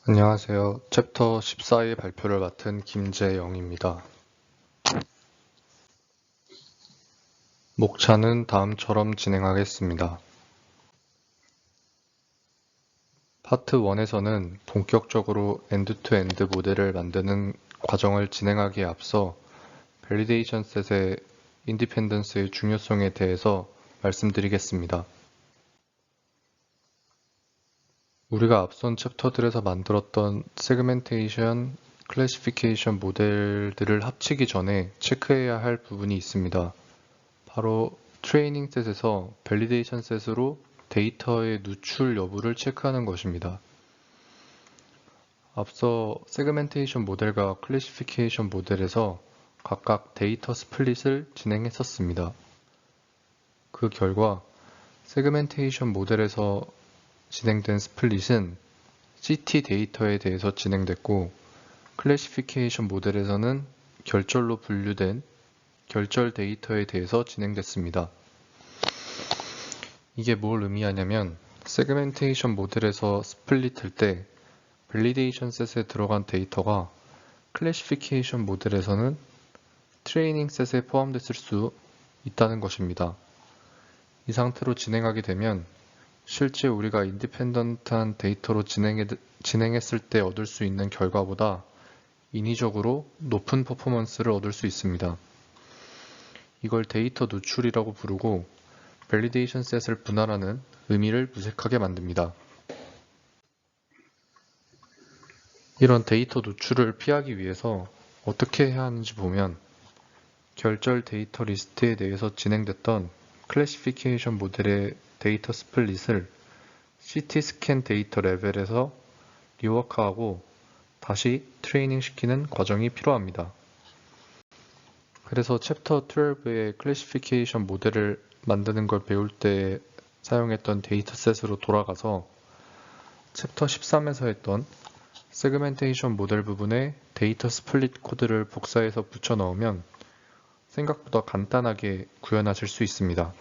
안녕하세요. 챕터 14의 발표를 맡은 김재영입니다. 목차는 다음처럼 진행하겠습니다. 파트 1에서는 본격적으로 엔드-투-엔드 모델을 만드는 과정을 진행하기에 앞서 밸리데이션 셋의 인디펜던스의 중요성에 대해서 말씀드리겠습니다. 우리가 앞선 챕터들에서 만들었던 세그멘테이션, 클래시피케이션 모델들을 합치기 전에 체크해야 할 부분이 있습니다. 바로 트레이닝 셋에서 밸리데이션 셋으로 데이터의 누출 여부를 체크하는 것입니다. 앞서 세그멘테이션 모델과 클래시피케이션 모델에서 각각 데이터 스플릿을 진행했었습니다. 그 결과 세그멘테이션 모델에서 진행된 스플릿은 CT 데이터에 대해서 진행됐고, 클래시피케이션 모델에서는 결절로 분류된 결절 데이터에 대해서 진행됐습니다. 이게 뭘 의미하냐면 세그멘테이션 모델에서 스플릿할 때 밸리데이션 셋에 들어간 데이터가 클래시피케이션 모델에서는 트레이닝 셋에 포함됐을 수 있다는 것입니다. 이 상태로 진행하게 되면 실제 우리가 인디펜던트한 데이터로 진행했을 때 얻을 수 있는 결과보다 인위적으로 높은 퍼포먼스를 얻을 수 있습니다. 이걸 데이터 누출이라고 부르고 밸리데이션 셋을 분할하는 의미를 무색하게 만듭니다. 이런 데이터 누출을 피하기 위해서 어떻게 해야 하는지 보면 결절 데이터 리스트에 대해서 진행됐던 클래시피케이션 모델의 데이터 스플릿을 CT 스캔 데이터 레벨에서 리워크하고 다시 트레이닝 시키는 과정이 필요합니다. 그래서 챕터 12의 클래시피케이션 모델을 만드는 걸 배울 때 사용했던 데이터셋으로 돌아가서 챕터 13에서 했던 세그멘테이션 모델 부분에 데이터 스플릿 코드를 복사해서 붙여 넣으면 생각보다 간단하게 구현하실 수 있습니다.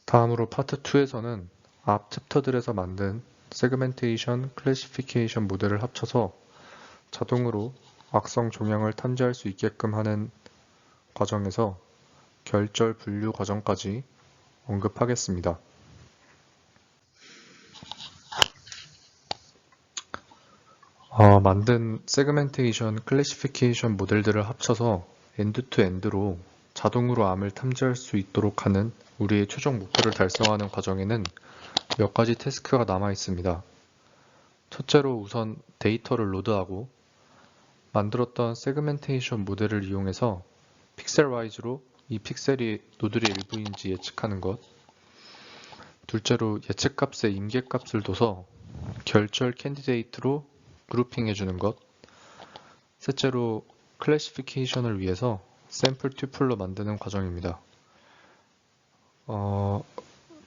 다음으로 파트 2에서는 앞 챕터들에서 만든 세그멘테이션, 클래시피케이션 모델을 합쳐서 자동으로 악성 종양을 탐지할 수 있게끔 하는 과정에서 결절 분류 과정까지 언급하겠습니다. 만든 세그멘테이션, 클래시피케이션 모델들을 합쳐서 엔드-투-엔드로 자동으로 암을 탐지할 수 있도록 하는 우리의 최종 목표를 달성하는 과정에는 몇 가지 태스크가 남아 있습니다. 첫째로 우선 데이터를 로드하고 만들었던 세그멘테이션 모델을 이용해서 픽셀 와이즈로 이 픽셀이 노드의 일부인지 예측하는 것. 둘째로 예측값의 임계값을 둬서 결절 캔디데이트로 그룹핑 해주는 것. 셋째로 클래시피케이션을 위해서 샘플 튜플로 만드는 과정입니다.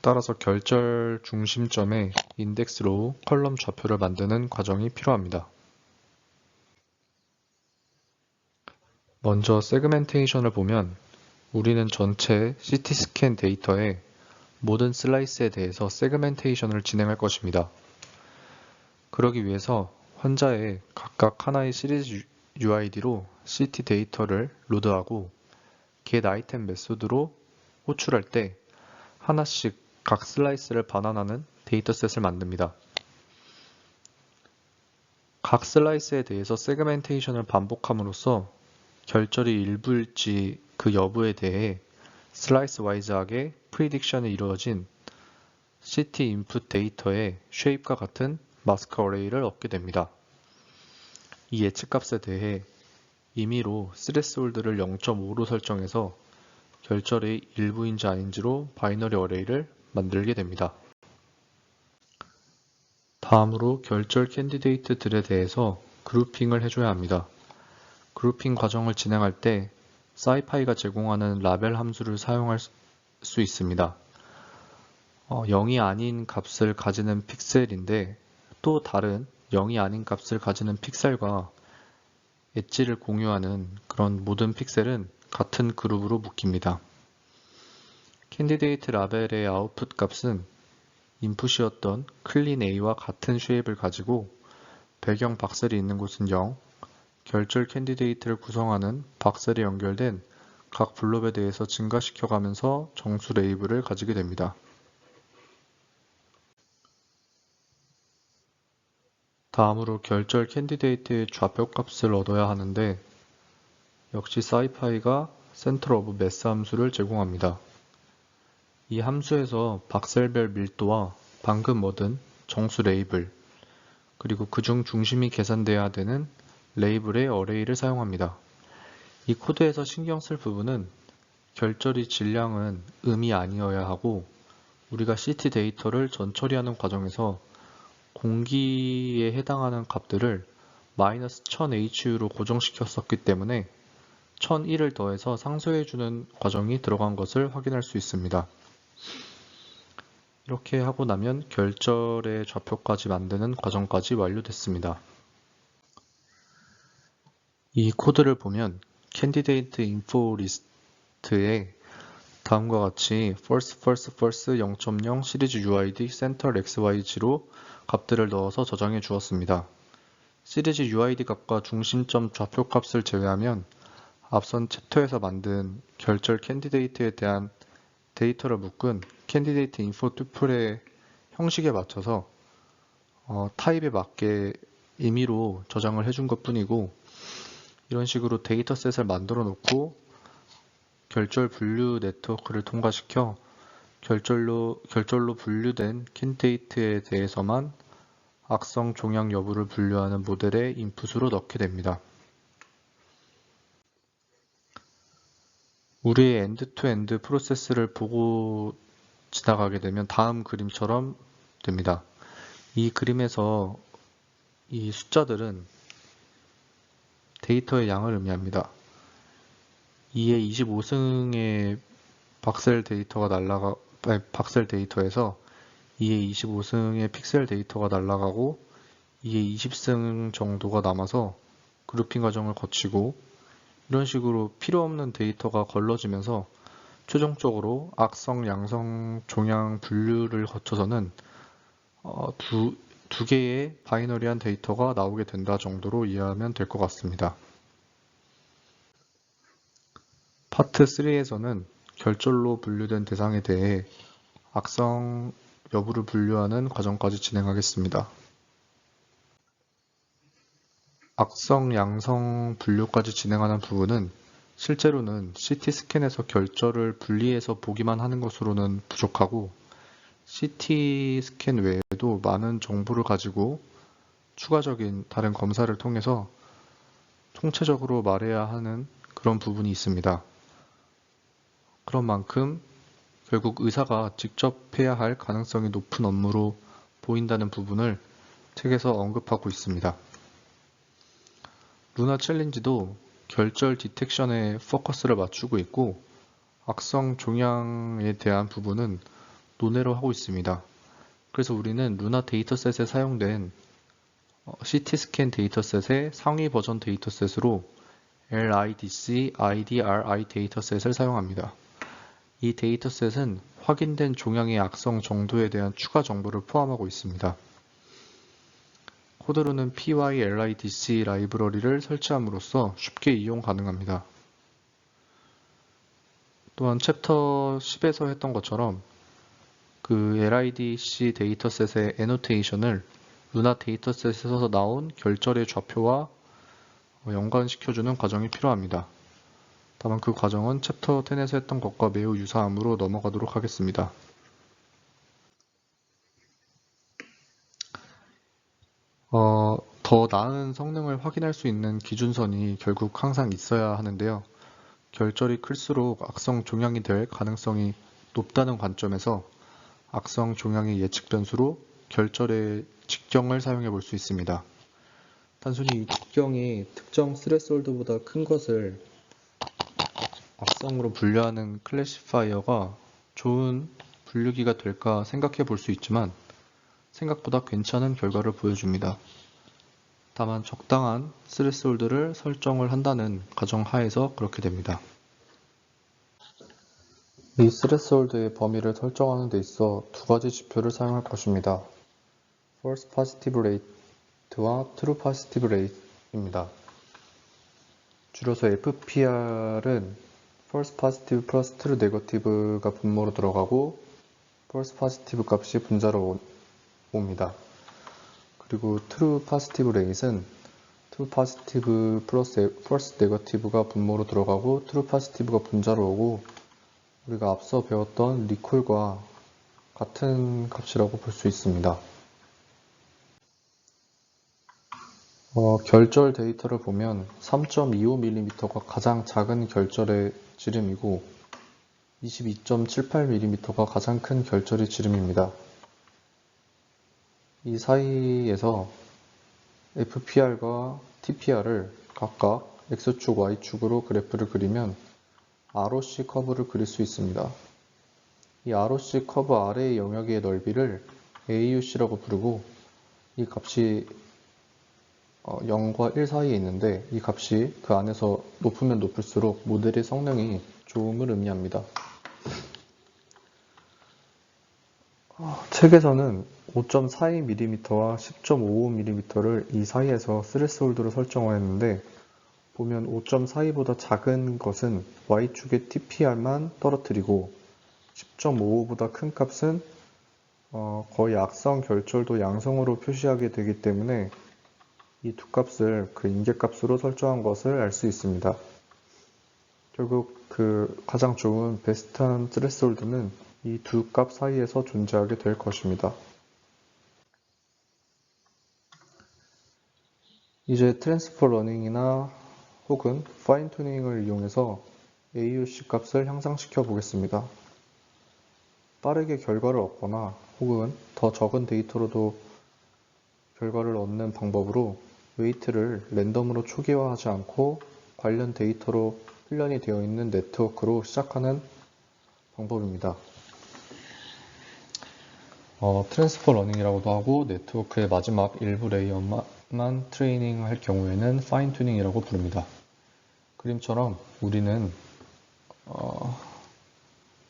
따라서 결절 중심점에 인덱스 로우, 컬럼 좌표를 만드는 과정이 필요합니다. 먼저 세그멘테이션을 보면 우리는 전체 CT 스캔 데이터의 모든 슬라이스에 대해서 세그멘테이션을 진행할 것입니다. 그러기 위해서 환자의 각각 하나의 시리즈 UID로 CT 데이터를 로드하고 get item 메소드로 호출할 때 하나씩 각 슬라이스를 반환하는 데이터셋을 만듭니다. 각 슬라이스에 대해서 세그멘테이션을 반복함으로써 결절이 일부일지 그 여부에 대해 슬라이스 와이즈하게 프리딕션이 이루어진 CT 인풋 데이터의 쉐입과 같은 마스크 어레이를 얻게 됩니다. 이 예측값에 대해 임의로 스레스홀드를 0.5로 설정해서 결절의 일부인지 아닌지로 바이너리 어레이를 만들게 됩니다. 다음으로 결절 캔디데이트들에 대해서 그룹핑을 해줘야 합니다. 그룹핑 과정을 진행할 때 사이파이가 제공하는 라벨 함수를 사용할 수 있습니다. 0이 아닌 값을 가지는 픽셀인데 또 다른 0이 아닌 값을 가지는 픽셀과 엣지를 공유하는 그런 모든 픽셀은 같은 그룹으로 묶입니다. 캔디데이트 라벨의 아웃풋 값은 인풋이었던 클린 A와 같은 쉐입을 가지고 배경 박셀이 있는 곳은 0, 결절 캔디데이트를 구성하는 박셀에 연결된 각 블록에 대해서 증가시켜가면서 정수 레이블을 가지게 됩니다. 다음으로 결절 캔디데이트의 좌표값을 얻어야 하는데 역시 scipy가 center of mass 함수를 제공합니다. 이 함수에서 박셀별 밀도와 방금 얻은 정수 레이블, 그리고 그중 중심이 계산돼야 되는 레이블의 어레이를 사용합니다. 이 코드에서 신경 쓸 부분은 결절의 질량은 음이 아니어야 하고 우리가 CT 데이터를 전처리하는 과정에서 공기에 해당하는 값들을 마이너스 1000HU로 고정시켰었기 때문에 1001을 더해서 상쇄해주는 과정이 들어간 것을 확인할 수 있습니다. 이렇게 하고 나면 결절의 좌표까지 만드는 과정까지 완료됐습니다. 이 코드를 보면 캔디데이트 인포 리스트에 다음과 같이 first 0.0 시리즈 UID center XYG로 값들을 넣어서 저장해 주었습니다. 시리즈 UID 값과 중심점 좌표 값을 제외하면 앞선 챕터에서 만든 결절 캔디데이트에 대한 데이터를 묶은 캔디데이트 인포 튜플의 형식에 맞춰서 타입에 맞게 임의로 저장을 해준 것 뿐이고 이런 식으로 데이터셋을 만들어 놓고 결절 분류 네트워크를 통과시켜 결절로 분류된 캔디데이트에 대해서만 악성 종양 여부를 분류하는 모델의 인풋으로 넣게 됩니다. 우리의 엔드-투-엔드 프로세스를 보고 지나가게 되면 다음 그림처럼 됩니다. 이 그림에서 이 숫자들은 데이터의 양을 의미합니다. 2의 25승의 박셀 데이터에서 2의 25승의 픽셀 데이터가 날아가고 2의 20승 정도가 남아서 그룹핑 과정을 거치고 이런 식으로 필요 없는 데이터가 걸러지면서 최종적으로 악성, 양성, 종양 분류를 거쳐서는 두 개의 바이너리한 데이터가 나오게 된다 정도로 이해하면 될 것 같습니다. 파트 3에서는 결절로 분류된 대상에 대해 악성 여부를 분류하는 과정까지 진행하겠습니다. 악성, 양성 분류까지 진행하는 부분은 실제로는 CT 스캔에서 결절을 분리해서 보기만 하는 것으로는 부족하고 CT 스캔 외에도 많은 정보를 가지고 추가적인 다른 검사를 통해서 총체적으로 말해야 하는 그런 부분이 있습니다. 그런 만큼 결국 의사가 직접 해야 할 가능성이 높은 업무로 보인다는 부분을 책에서 언급하고 있습니다. 루나 챌린지도 결절 디텍션에 포커스를 맞추고 있고 악성 종양에 대한 부분은 논외로 하고 있습니다. 그래서 우리는 루나 데이터셋에 사용된 CT 스캔 데이터셋의 상위 버전 데이터셋으로 LIDC, IDRI 데이터셋을 사용합니다. 이 데이터셋은 확인된 종양의 악성 정도에 대한 추가 정보를 포함하고 있습니다. 코드로는 PYLIDC 라이브러리를 설치함으로써 쉽게 이용 가능합니다. 또한 챕터 10에서 했던 것처럼 그 LIDC 데이터셋의 애노테이션을 루나 데이터셋에서 나온 결절의 좌표와 연관시켜주는 과정이 필요합니다. 다만 그 과정은 챕터 10에서 했던 것과 매우 유사하므로 넘어가도록 하겠습니다. 더 나은 성능을 확인할 수 있는 기준선이 결국 항상 있어야 하는데요. 결절이 클수록 악성 종양이 될 가능성이 높다는 관점에서 악성 종양의 예측 변수로 결절의 직경을 사용해 볼 수 있습니다. 단순히 이 직경이 특정 스레스홀드보다 큰 것을 악성으로 분류하는 클래시파이어가 좋은 분류기가 될까 생각해 볼 수 있지만 생각보다 괜찮은 결과를 보여줍니다. 다만 적당한 스레스홀드를 설정을 한다는 가정하에서 그렇게 됩니다. 이 스레스홀드의 범위를 설정하는 데 있어 두 가지 지표를 사용할 것입니다. False Positive Rate와 True Positive Rate입니다. 줄여서 FPR은 False Positive 플러스 True Negative가 분모로 들어가고 False Positive 값이 분자로 옵니다. 그리고 True Positive Rate은 True Positive 플러스 False Negative가 분모로 들어가고 True Positive가 분자로 오고 우리가 앞서 배웠던 리콜과 같은 값이라고 볼 수 있습니다. 결절 데이터를 보면 3.25mm가 가장 작은 결절의 지름이고 22.78mm가 가장 큰 결절의 지름입니다. 이 사이에서 FPR과 TPR을 각각 X축, Y축으로 그래프를 그리면 ROC 커브를 그릴 수 있습니다. 이 ROC 커브 아래의 영역의 넓이를 AUC라고 부르고 이 값이 0과 1 사이에 있는데 이 값이 그 안에서 높으면 높을수록 모델의 성능이 좋음을 의미합니다. 책에서는 5.42mm와 10.55mm를 이 사이에서 스레스홀드로 설정하였는데 보면 5.42보다 작은 것은 Y축의 TPR만 떨어뜨리고 10.55보다 큰 값은 거의 악성 결절도 양성으로 표시하게 되기 때문에 이 두 값을 그 임계값으로 설정한 것을 알 수 있습니다. 결국 그 가장 좋은 베스트한 스레스홀드는 이 두 값 사이에서 존재하게 될 것입니다. 이제 트랜스퍼 러닝이나 혹은 파인 튜닝을 이용해서 AUC 값을 향상시켜 보겠습니다. 빠르게 결과를 얻거나 혹은 더 적은 데이터로도 결과를 얻는 방법으로 웨이트를 랜덤으로 초기화하지 않고 관련 데이터로 훈련이 되어 있는 네트워크로 시작하는 방법입니다. 트랜스퍼 러닝이라고도 하고 네트워크의 마지막 일부 레이어만 트레이닝 할 경우에는 파인 튜닝이라고 부릅니다. 그림처럼 우리는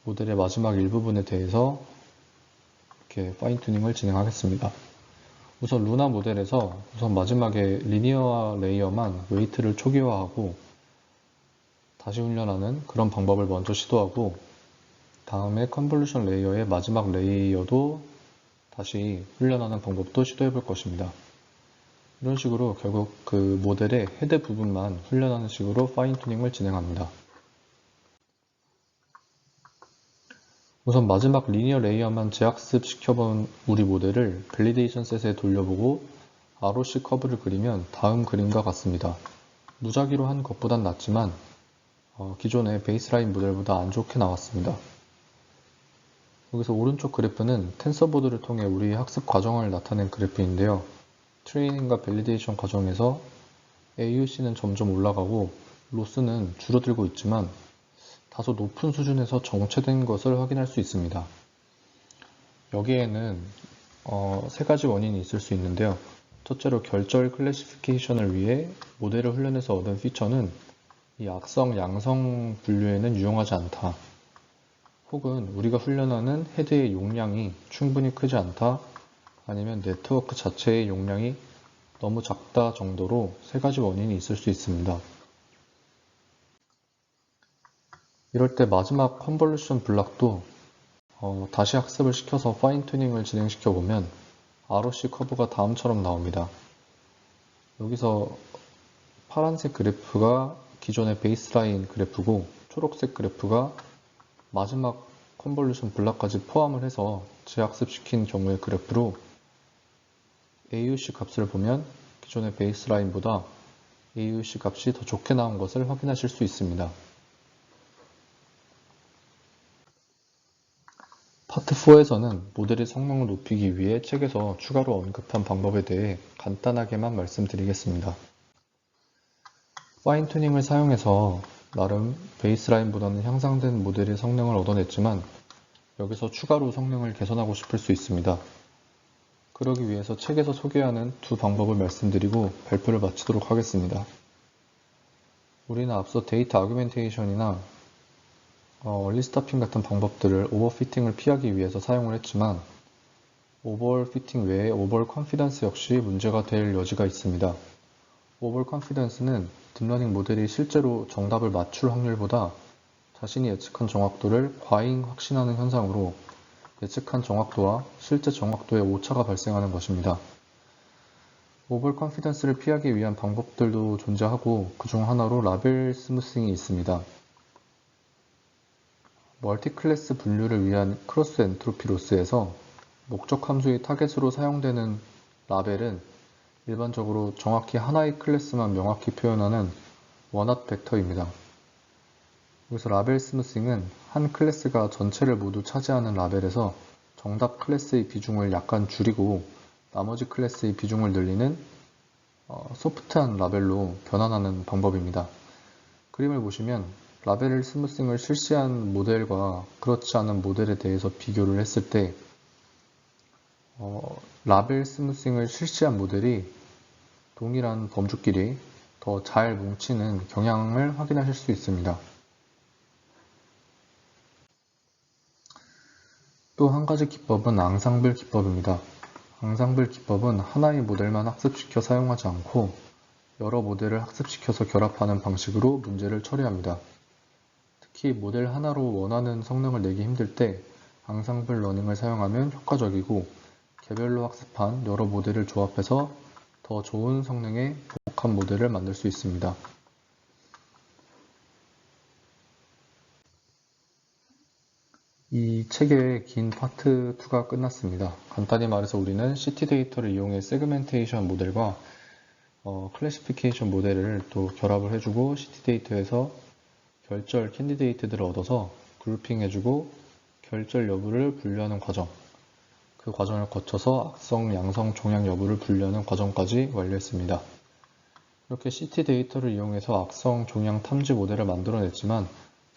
모델의 마지막 일부분에 대해서 이렇게 파인 튜닝을 진행하겠습니다. 우선 루나 모델에서 우선 마지막에 리니어 레이어만 웨이트를 초기화하고 다시 훈련하는 그런 방법을 먼저 시도하고 다음에 컨볼루션 레이어의 마지막 레이어도 다시 훈련하는 방법도 시도해 볼 것입니다. 이런 식으로 결국 그 모델의 헤드 부분만 훈련하는 식으로 파인 튜닝을 진행합니다. 우선 마지막 리니어 레이어만 재학습 시켜본 우리 모델을 밸리데이션 셋에 돌려보고 ROC 커브를 그리면 다음 그림과 같습니다. 무작위로 한 것보단 낫지만 기존의 베이스라인 모델보다 안 좋게 나왔습니다. 여기서 오른쪽 그래프는 텐서보드를 통해 우리 학습 과정을 나타낸 그래프인데요. 트레이닝과 밸리데이션 과정에서 AUC는 점점 올라가고 로스는 줄어들고 있지만 다소 높은 수준에서 정체된 것을 확인할 수 있습니다. 여기에는 세 가지 원인이 있을 수 있는데요. 첫째로 결절 클래시피케이션을 위해 모델을 훈련해서 얻은 피처는 이 악성, 양성 분류에는 유용하지 않다. 혹은 우리가 훈련하는 헤드의 용량이 충분히 크지 않다. 아니면 네트워크 자체의 용량이 너무 작다 정도로 세 가지 원인이 있을 수 있습니다. 이럴 때 마지막 컨볼루션 블락도 다시 학습을 시켜서 파인 튜닝을 진행시켜 보면 ROC 커브가 다음처럼 나옵니다. 여기서 파란색 그래프가 기존의 베이스라인 그래프고 초록색 그래프가 마지막 컨볼루션 블락까지 포함을 해서 재학습시킨 경우의 그래프로 AUC 값을 보면 기존의 베이스라인보다 AUC 값이 더 좋게 나온 것을 확인하실 수 있습니다. 파트 4에서는 모델의 성능을 높이기 위해 책에서 추가로 언급한 방법에 대해 간단하게만 말씀드리겠습니다. 파인 튜닝을 사용해서 나름 베이스라인보다는 향상된 모델의 성능을 얻어냈지만 여기서 추가로 성능을 개선하고 싶을 수 있습니다. 그러기 위해서 책에서 소개하는 두 방법을 말씀드리고 발표를 마치도록 하겠습니다. 우리는 앞서 데이터 아규멘테이션이나 얼리스타핑 같은 방법들을 오버피팅을 피하기 위해서 사용을 했지만 오버올 피팅 외에 오버올 컨피던스 역시 문제가 될 여지가 있습니다. 오버올 컨피던스는 딥러닝 모델이 실제로 정답을 맞출 확률보다 자신이 예측한 정확도를 과잉 확신하는 현상으로 예측한 정확도와 실제 정확도의 오차가 발생하는 것입니다. 오버올 컨피던스를 피하기 위한 방법들도 존재하고 그중 하나로 라벨 스무싱이 있습니다. 멀티클래스 분류를 위한 크로스 엔트로피 로스에서 목적 함수의 타겟으로 사용되는 라벨은 일반적으로 정확히 하나의 클래스만 명확히 표현하는 원핫 벡터입니다. 여기서 라벨 스무싱은 한 클래스가 전체를 모두 차지하는 라벨에서 정답 클래스의 비중을 약간 줄이고 나머지 클래스의 비중을 늘리는 소프트한 라벨로 변환하는 방법입니다. 그림을 보시면 라벨 스무싱을 실시한 모델과 그렇지 않은 모델에 대해서 비교를 했을 때 라벨 스무싱을 실시한 모델이 동일한 범주끼리 더 잘 뭉치는 경향을 확인하실 수 있습니다. 또 한 가지 기법은 앙상블 기법입니다. 앙상블 기법은 하나의 모델만 학습시켜 사용하지 않고 여러 모델을 학습시켜서 결합하는 방식으로 문제를 처리합니다. 특히 모델 하나로 원하는 성능을 내기 힘들 때 앙상블 러닝을 사용하면 효과적이고 개별로 학습한 여러 모델을 조합해서 더 좋은 성능의 복합 모델을 만들 수 있습니다. 이 책의 긴 파트 2가 끝났습니다. 간단히 말해서 우리는 CT 데이터를 이용해 세그멘테이션 모델과 클래시피케이션 모델을 또 결합을 해주고 CT 데이터에서 결절 캔디데이트들을 얻어서 그룹핑해주고 결절 여부를 분류하는 과정, 그 과정을 거쳐서 악성, 양성, 종양 여부를 분류하는 과정까지 완료했습니다. 이렇게 CT 데이터를 이용해서 악성, 종양 탐지 모델을 만들어냈지만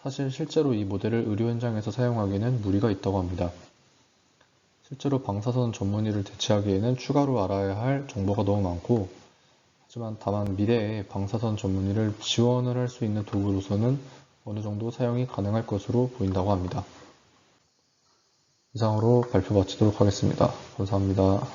사실 실제로 이 모델을 의료 현장에서 사용하기에는 무리가 있다고 합니다. 실제로 방사선 전문의를 대체하기에는 추가로 알아야 할 정보가 너무 많고 하지만 다만 미래에 방사선 전문의를 지원을 할 수 있는 도구로서는 어느 정도 사용이 가능할 것으로 보인다고 합니다. 이상으로 발표 마치도록 하겠습니다. 감사합니다.